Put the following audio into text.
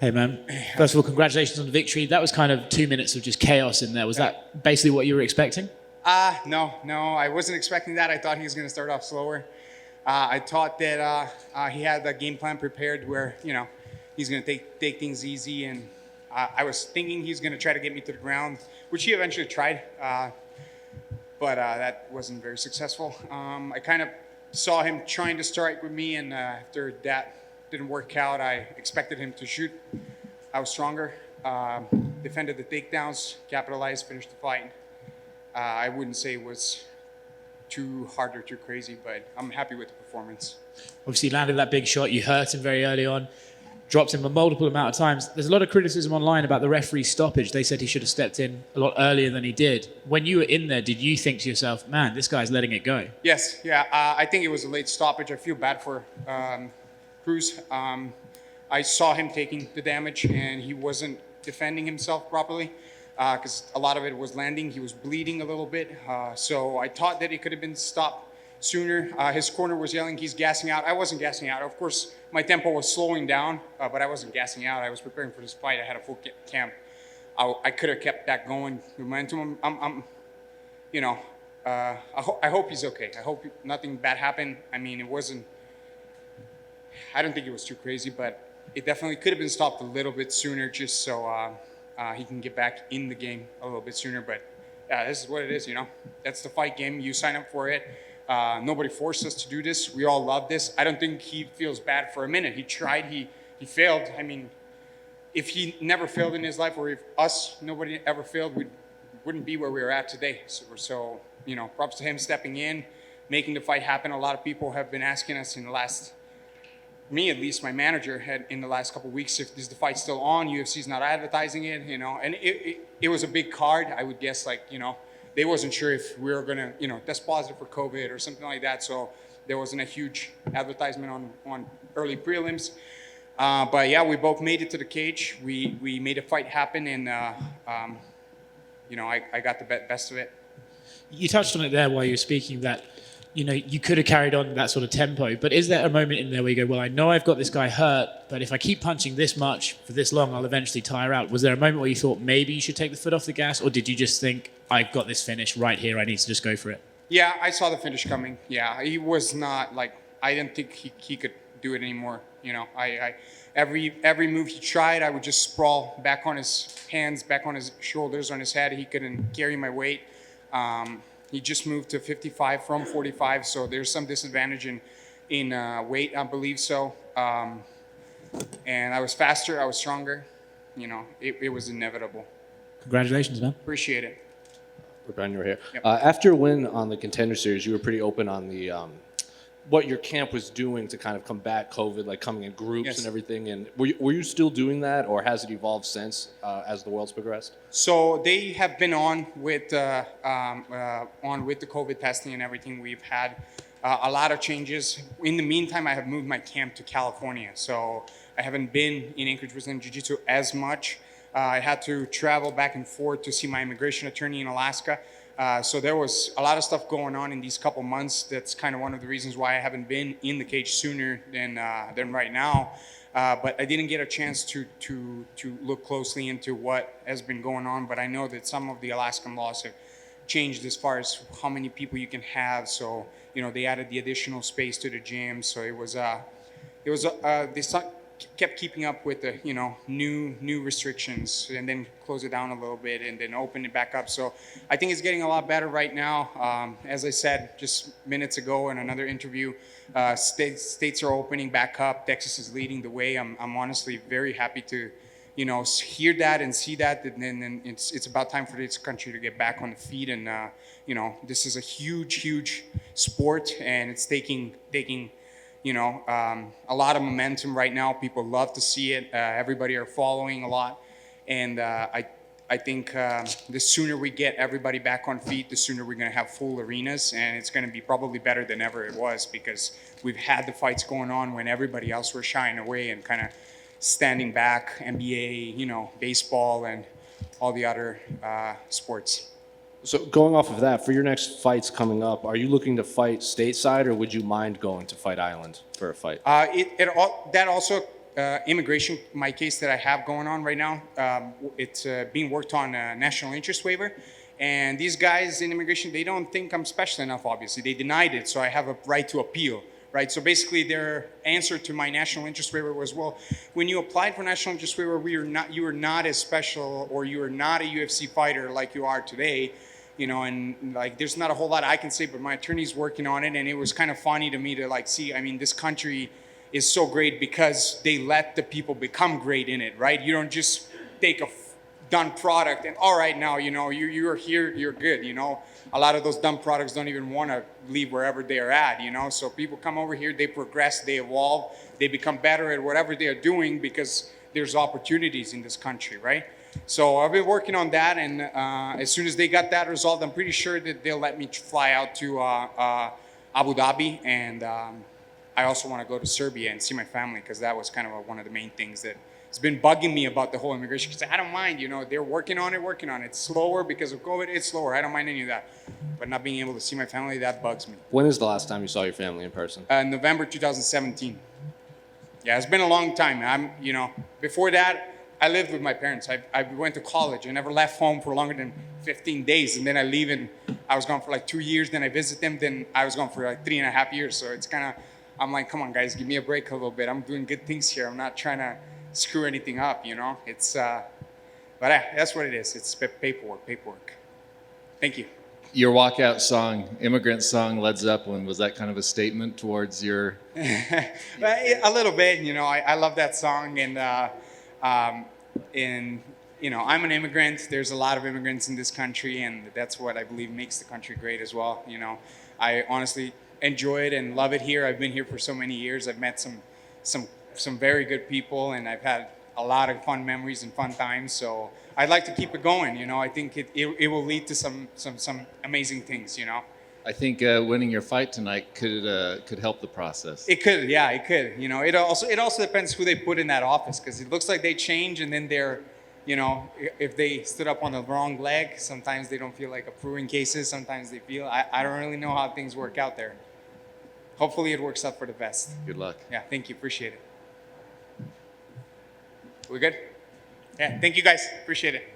Hey man, first of all, congratulations on the victory. That was kind of 2 minutes of just chaos in there. Was that basically what you were expecting? No, I wasn't expecting that. I thought he was going to start off slower. I thought that he had the game plan prepared where, he's going to take things easy. And I was thinking he's going to try to get me to the ground, which he eventually tried. But that wasn't very successful. I kind of saw him trying to strike with me, and after that didn't work out, I expected him to shoot. I was stronger, defended the takedowns, capitalized, finished the fight. I wouldn't say it was too hard or too crazy, but I'm happy with the performance. Obviously, you landed that big shot. You hurt him very early on, dropped him a multiple amount of times. There's a lot of criticism online about the referee's stoppage. They said he should have stepped in a lot earlier than he did. When you were in there, did you think to yourself, man, this guy's letting it go? Yes, yeah. I think it was a late stoppage. I feel bad for Cruz. I saw him taking the damage, and he wasn't defending himself properly because a lot of it was landing. He was bleeding a little bit. So I thought that it could have been stopped sooner. His corner was yelling, he's gassing out. I wasn't gassing out. Of course, my tempo was slowing down, but I wasn't gassing out. I was preparing for this fight. I had a full camp. I could have kept that going. Momentum. I hope he's okay. I hope nothing bad happened. I mean, I don't think it was too crazy, but it definitely could have been stopped a little bit sooner just so he can get back in the game a little bit sooner. But yeah, this is what it is, That's the fight game. You sign up for it. Nobody forced us to do this. We all love this. I don't think he feels bad for a minute. He tried. He failed. I mean, if he never failed in his life, or if nobody ever failed, we wouldn't be where we are at today. So props to him stepping in, making the fight happen. A lot of people have been asking us me at least, my manager had in the last couple of weeks, if is the fight still on, UFC's not advertising it, and it was a big card. I would guess they wasn't sure if we were gonna, test positive for COVID or something like that. So there wasn't a huge advertisement on early prelims. But yeah, we both made it to the cage. We made a fight happen, and I got the best of it. You touched on it there while you were speaking that, you could have carried on that sort of tempo, but is there a moment in there where you go, well, I know I've got this guy hurt, but if I keep punching this much for this long, I'll eventually tire out? Was there a moment where you thought maybe you should take the foot off the gas, or did you just think, I've got this finish right here, I need to just go for it? Yeah, I saw the finish coming. Yeah, he was not I didn't think he could do it anymore. Every move he tried, I would just sprawl back on his hands, back on his shoulders, on his head. He couldn't carry my weight. He just moved to 55 from 45, so there's some disadvantage in weight, I believe so. And I was faster, I was stronger. It was inevitable. Congratulations, man. Appreciate it. We're glad you were here. Yep. After a win on the Contender Series, you were pretty open on the what your camp was doing to kind of combat COVID, like coming in groups Yes. and everything. And were you still doing that, or has it evolved since as the world's progressed? So they have been on with the COVID testing and everything. We've had a lot of changes. In the meantime, I have moved my camp to California, so I haven't been in Anchorage Brazilian Jiu-Jitsu as much. I had to travel back and forth to see my immigration attorney in Alaska. So there was a lot of stuff going on in these couple months. That's kind of one of the reasons why I haven't been in the cage sooner than right now. But I didn't get a chance to look closely into what has been going on. But I know that some of the Alaskan laws have changed as far as how many people you can have. So they added the additional space to the gym. So they kept keeping up with the new restrictions, and then close it down a little bit and then open it back up. So I think it's getting a lot better right now. As I said just minutes ago in another interview, states are opening back up. Texas is leading the way. I'm honestly very happy to hear that and see that, and then it's about time for this country to get back on the feet. And this is a huge sport, and it's taking a lot of momentum right now. People love to see it. Everybody are following a lot. And I think the sooner we get everybody back on feet, the sooner we're going to have full arenas. And it's going to be probably better than ever it was, because we've had the fights going on when everybody else were shying away and kind of standing back. NBA, baseball, and all the other sports. So going off of that, for your next fights coming up, are you looking to fight stateside, or would you mind going to Fight Island for a fight? That also immigration, my case that I have going on right now, it's being worked on a national interest waiver. And these guys in immigration, they don't think I'm special enough, obviously. They denied it, so I have a right to appeal, right? So basically their answer to my national interest waiver was, well, when you applied for national interest waiver, you were not as special, or you were not a UFC fighter like you are today, you know, and like there's not a whole lot I can say, but my attorney's working on it, and it was kind of funny to me to like see, I mean, this country is so great because they let the people become great in it, right? You don't just take a done product and all right, now, you know, you're here, you're good, you know. A lot of those done products don't even want to leave wherever they are at, you know. So people come over here, they progress, they evolve, they become better at whatever they are doing because there's opportunities in this country, right? So I've been working on that, and as soon as they got that resolved, I'm pretty sure that they'll let me fly out to Abu Dhabi, and I also want to go to Serbia and see my family, because that was kind of one of the main things that it's been bugging me about the whole immigration. Because I don't mind, you know, they're working on it. It's slower because of COVID. It's slower. I don't mind any of that. But not being able to see my family, that bugs me. When is the last time you saw your family in person? November 2017. Yeah, it's been a long time. You know, before that, I lived with my parents. I went to college. I never left home for longer than 15 days. And then I leave, and I was gone for like 2 years. Then I visit them. Then I was gone for like 3.5 years. So it's kind of, I'm like, come on, guys, give me a break a little bit. I'm doing good things here. I'm not trying to screw anything up, you know. It's but that's what it is. It's paperwork. Thank you. Your walkout song, Immigrant Song, Led Zeppelin, was that kind of a statement towards your... A little bit, you know. I love that song, and you know, I'm an immigrant. There's a lot of immigrants in this country, and that's what I believe makes the country great as well. You know, I honestly enjoy it and love it here. I've been here for so many years. I've met some very good people, and I've had a lot of fun memories and fun times. So I'd like to keep it going. You know, I think it will lead to some amazing things. You know, I think winning your fight tonight could help the process. It could, yeah, it could. You know, it also depends who they put in that office, because it looks like they change, and then they're, you know, if they stood up on the wrong leg, sometimes they don't feel like approving cases. Sometimes they feel. I don't really know how things work out there. Hopefully, it works out for the best. Good luck. Yeah, thank you. Appreciate it. We good? Yeah, thank you guys. Appreciate it.